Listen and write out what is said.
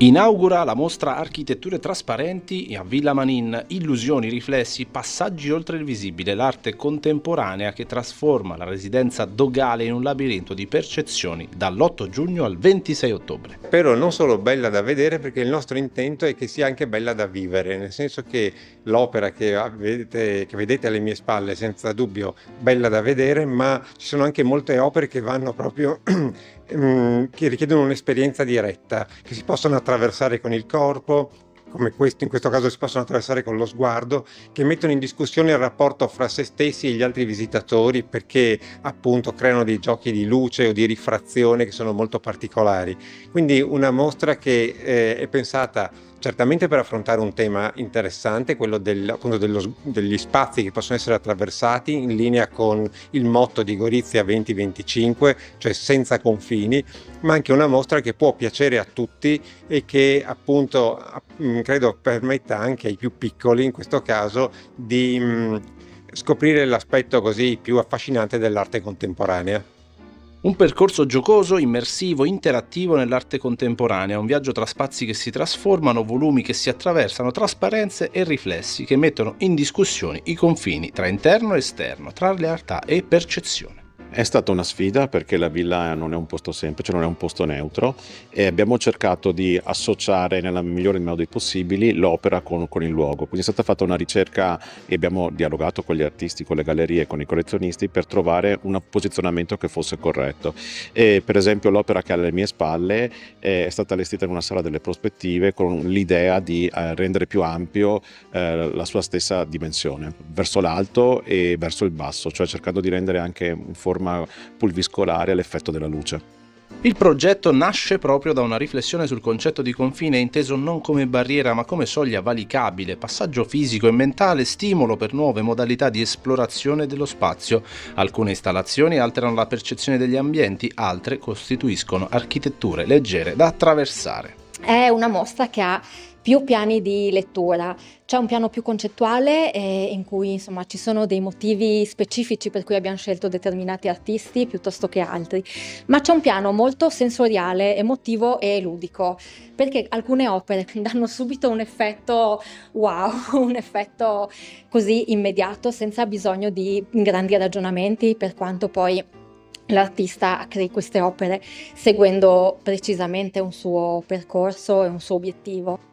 Inaugura la mostra Architetture trasparenti a Villa Manin, illusioni, riflessi, passaggi oltre il visibile, l'arte contemporanea che trasforma la residenza dogale in un labirinto di percezioni dall'8 giugno al 26 ottobre. Però non solo bella da vedere, perché il nostro intento è che sia anche bella da vivere, nel senso che l'opera che vedete alle mie spalle è senza dubbio bella da vedere, ma ci sono anche molte opere che vanno proprio che richiedono un'esperienza diretta, che si possono attraversare con il corpo, come in questo caso si possono attraversare con lo sguardo, che mettono in discussione il rapporto fra se stessi e gli altri visitatori, perché appunto creano dei giochi di luce o di rifrazione che sono molto particolari. Quindi una mostra che è pensata certamente per affrontare un tema interessante, quello appunto degli spazi che possono essere attraversati in linea con il motto di Gorizia 2025, cioè senza confini, ma anche una mostra che può piacere a tutti e che appunto credo permetta anche ai più piccoli, in questo caso, di scoprire l'aspetto così più affascinante dell'arte contemporanea. Un percorso giocoso, immersivo, interattivo nell'arte contemporanea, un viaggio tra spazi che si trasformano, volumi che si attraversano, trasparenze e riflessi che mettono in discussione i confini tra interno e esterno, tra realtà e percezione. È stata una sfida perché la villa non è un posto semplice, non è un posto neutro e abbiamo cercato di associare nella migliore modi possibili l'opera con il luogo. Quindi è stata fatta una ricerca e abbiamo dialogato con gli artisti, con le gallerie, con i collezionisti per trovare un posizionamento che fosse corretto. E per esempio l'opera che ha alle mie spalle è stata allestita in una sala delle prospettive con l'idea di rendere più ampio la sua stessa dimensione, verso l'alto e verso il basso, cioè cercando di rendere anche in forma pulviscolare l'effetto della luce. Il progetto nasce proprio da una riflessione sul concetto di confine inteso non come barriera ma come soglia valicabile, passaggio fisico e mentale, stimolo per nuove modalità di esplorazione dello spazio. Alcune installazioni alterano la percezione degli ambienti, altre costituiscono architetture leggere da attraversare. È una mostra che ha più piani di lettura. C'è un piano più concettuale in cui insomma ci sono dei motivi specifici per cui abbiamo scelto determinati artisti piuttosto che altri, ma c'è un piano molto sensoriale, emotivo e ludico, perché alcune opere danno subito un effetto wow, un effetto così immediato senza bisogno di grandi ragionamenti, per quanto poi l'artista crei queste opere seguendo precisamente un suo percorso e un suo obiettivo.